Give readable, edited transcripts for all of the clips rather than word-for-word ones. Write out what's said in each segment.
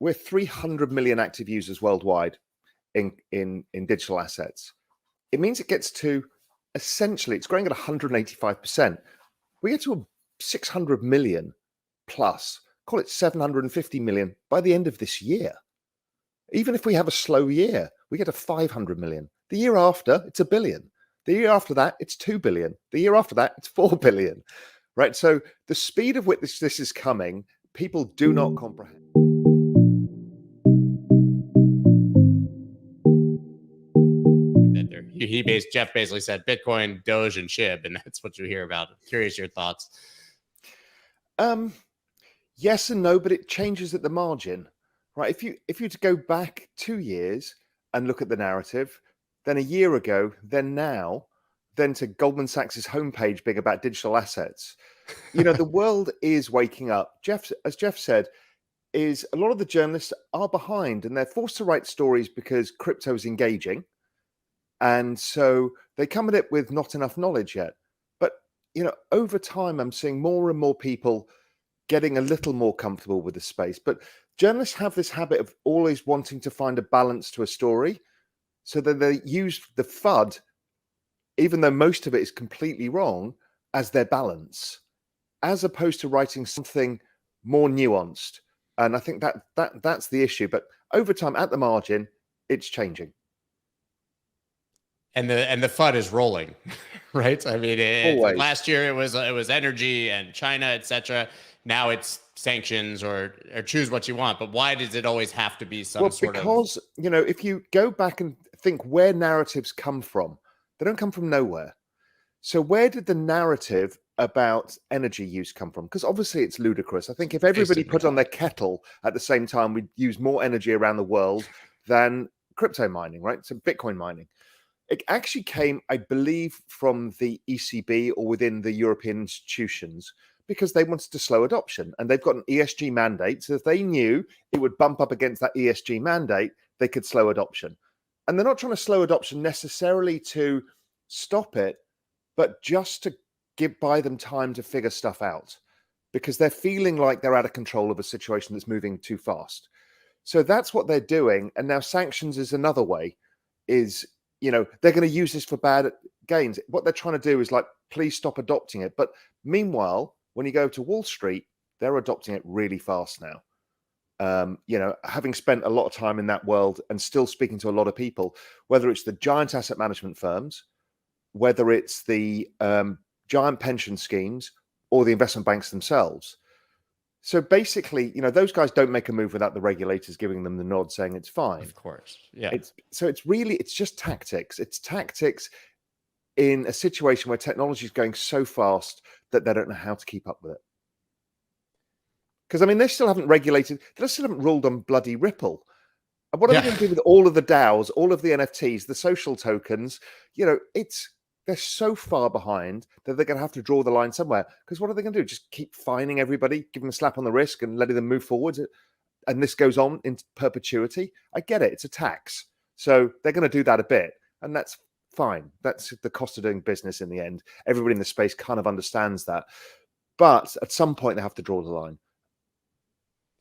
we're 300 million active users worldwide in digital assets. It means it gets to essentially it's growing at 185%. We get to 600 million plus, call it 750 million by the end of this year. Even if we have a slow year, we get to 500 million. The year after, it's 1 billion. The year after that, it's 2 billion. The year after that, it's 4 billion. Right? So the speed of which this is coming, people do not comprehend. Jeff basically said Bitcoin, Doge, and SHIB, and that's what you hear about. I'm curious your thoughts. Yes and no, but it changes at the margin, right? If you to go back 2 years and look at the narrative, then a year ago, then now, then to Goldman Sachs's homepage being about digital assets, the world is waking up. As Jeff said, is a lot of the journalists are behind and they're forced to write stories because crypto is engaging. And so they come at it with not enough knowledge yet. But, over time, I'm seeing more and more people getting a little more comfortable with the space. But journalists have this habit of always wanting to find a balance to a story. So that they use the FUD, even though most of it is completely wrong, as their balance, as opposed to writing something more nuanced. And I think that's the issue. But over time, at the margin, it's changing. And the FUD is rolling, right? I mean, last year it was energy and China, etc. Now it's sanctions or choose what you want. But why does it always have to be because, if you go back and think where narratives come from, they don't come from nowhere. So where did the narrative about energy use come from? Because obviously it's ludicrous. I think if everybody put on their kettle at the same time, we'd use more energy around the world than crypto mining, right? So Bitcoin mining. It actually came, I believe, from the ECB or within the European institutions because they wanted to slow adoption. And they've got an ESG mandate. So if they knew it would bump up against that ESG mandate, they could slow adoption. And they're not trying to slow adoption necessarily to stop it, but just to buy them time to figure stuff out because they're feeling like they're out of control of a situation that's moving too fast. So that's what they're doing. And now sanctions is another way, they're going to use this for bad gains. What they're trying to do is please stop adopting it. But meanwhile, when you go to Wall Street, they're adopting it really fast now. Having spent a lot of time in that world and still speaking to a lot of people, whether it's the giant asset management firms, whether it's the giant pension schemes or the investment banks themselves. So basically, those guys don't make a move without the regulators giving them the nod saying it's fine. Of course. Yeah. It's just tactics. It's tactics in a situation where technology is going so fast that they don't know how to keep up with it. Because, they still haven't regulated, they still haven't ruled on bloody Ripple. And what are they going to do with all of the DAOs, all of the NFTs, the social tokens? They're so far behind that they're going to have to draw the line somewhere. Because what are they going to do? Just keep fining everybody, give them a slap on the wrist and letting them move forward? And this goes on in perpetuity? I get it. It's a tax. So they're going to do that a bit. And that's fine. That's the cost of doing business in the end. Everybody in the space kind of understands that. But at some point, they have to draw the line.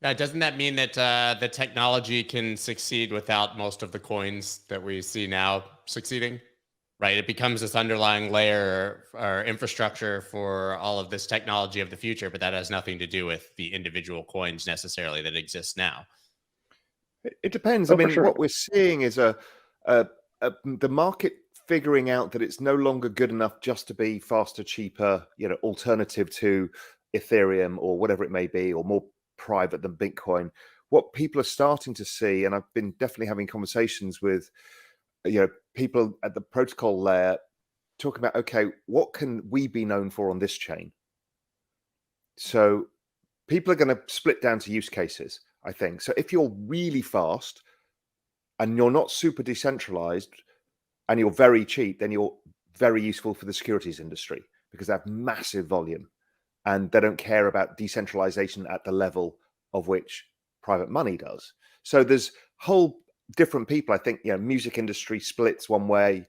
Now, doesn't that mean that the technology can succeed without most of the coins that we see now succeeding? Right, it becomes this underlying layer or infrastructure for all of this technology of the future, but that has nothing to do with the individual coins necessarily that exist now. It depends. What we're seeing is the market figuring out that it's no longer good enough just to be faster, cheaper, alternative to Ethereum or whatever it may be, or more private than Bitcoin. What people are starting to see, and I've been definitely having conversations with people at the protocol layer talking about, okay, what can we be known for on this chain? So people are going to split down to use cases, I think. So if you're really fast and you're not super decentralized and you're very cheap, then you're very useful for the securities industry because they have massive volume and they don't care about decentralization at the level of which private money does. So there's whole different people. I think, music industry splits one way,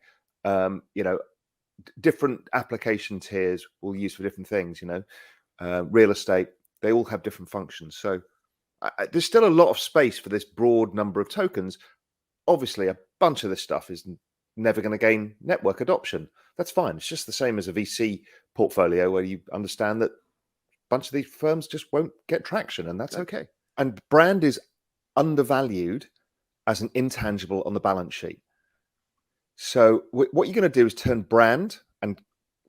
different application tiers will use for different things, real estate, they all have different functions. So There's still a lot of space for this broad number of tokens. Obviously, a bunch of this stuff is never going to gain network adoption. That's fine. It's just the same as a VC portfolio where you understand that a bunch of these firms just won't get traction, and that's okay. And brand is undervalued as an intangible on the balance sheet. So what you're going to do is turn brand, and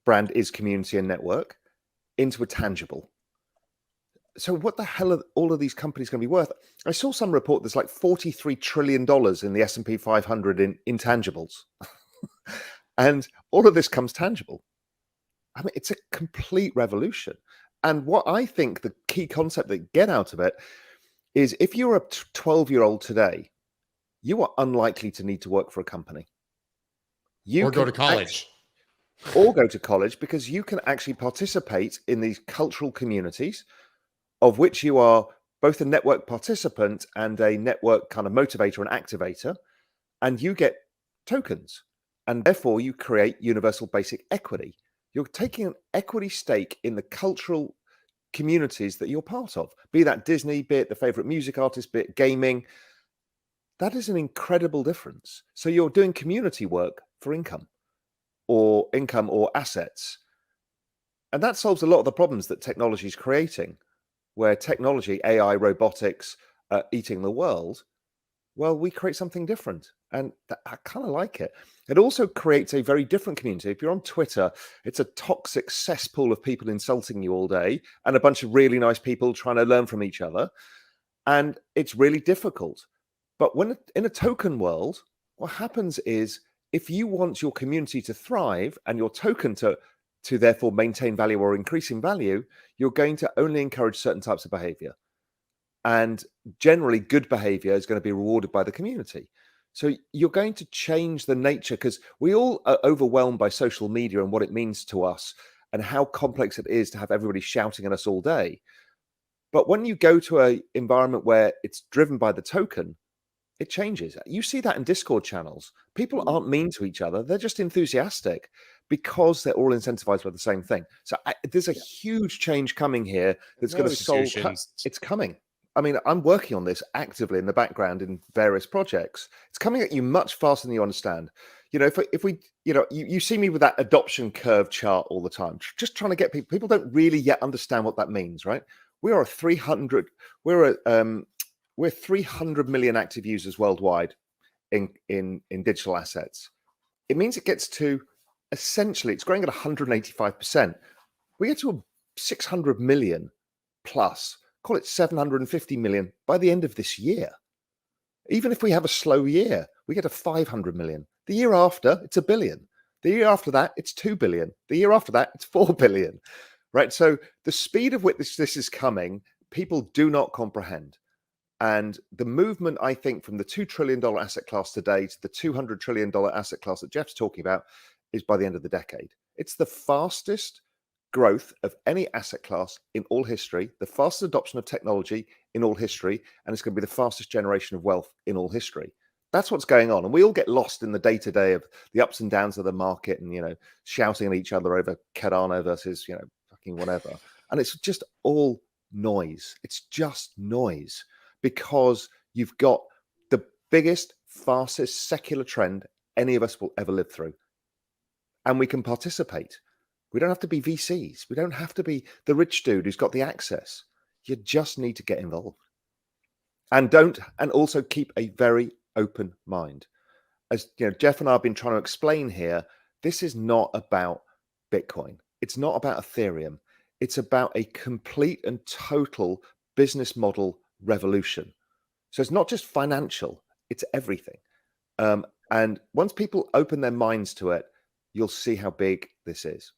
brand is community and network, into a tangible. So what the hell are all of these companies going to be worth? I saw some report there's like $43 trillion in the S&P 500 in intangibles. And all of this comes tangible. I mean, it's a complete revolution. And what I think the key concept that get out of it is if you're a 12-year-old today, you are unlikely to need to work for a company. Or go to college. Or go to college, because you can actually participate in these cultural communities of which you are both a network participant and a network kind of motivator and activator, and you get tokens. And therefore, you create universal basic equity. You're taking an equity stake in the cultural communities that you're part of, be that Disney, be it the favorite music artist, be it gaming. That is an incredible difference. So you're doing community work for income or assets. And that solves a lot of the problems that technology is creating, where technology, AI, robotics, eating the world. Well, we create something different. And I kind of like it. It also creates a very different community. If you're on Twitter, it's a toxic cesspool of people insulting you all day and a bunch of really nice people trying to learn from each other. And it's really difficult. But when in a token world, what happens is if you want your community to thrive and your token to therefore maintain value or increase in value, you're going to only encourage certain types of behavior. And generally, good behavior is going to be rewarded by the community. So you're going to change the nature, because we all are overwhelmed by social media and what it means to us and how complex it is to have everybody shouting at us all day. But when you go to an environment where it's driven by the token, it changes. You see that in Discord channels. People aren't mean to each other. They're just enthusiastic because they're all incentivized by the same thing. So there's a huge change coming here that's going to solve. It's coming. I mean, I'm working on this actively in the background in various projects. It's coming at you much faster than you understand. You know, if we, you see me with that adoption curve chart all the time, just trying to get people. People don't really yet understand what that means, right? We're 300 million active users worldwide in digital assets. It means it gets to essentially, it's growing at 185%. We get to 600 million plus, call it 750 million by the end of this year. Even if we have a slow year, we get to 500 million. The year after, it's 1 billion. The year after that, it's 2 billion. The year after that, it's 4 billion, right? So the speed of which this is coming, people do not comprehend. And the movement, I think, from the $2 trillion asset class today to the $200 trillion asset class that Jeff's talking about is by the end of the decade. It's the fastest growth of any asset class in all history, the fastest adoption of technology in all history, and it's going to be the fastest generation of wealth in all history. That's what's going on. And we all get lost in the day-to-day of the ups and downs of the market and, shouting at each other over Cardano versus, fucking whatever. And it's just all noise. It's just noise, because you've got the biggest, fastest secular trend any of us will ever live through. And we can participate. We don't have to be VCs. We don't have to be the rich dude who's got the access. You just need to get involved. And also keep a very open mind. As Jeff and I have been trying to explain here, this is not about Bitcoin. It's not about Ethereum. It's about a complete and total business model revolution. So it's not just financial, it's everything. And once people open their minds to it, you'll see how big this is.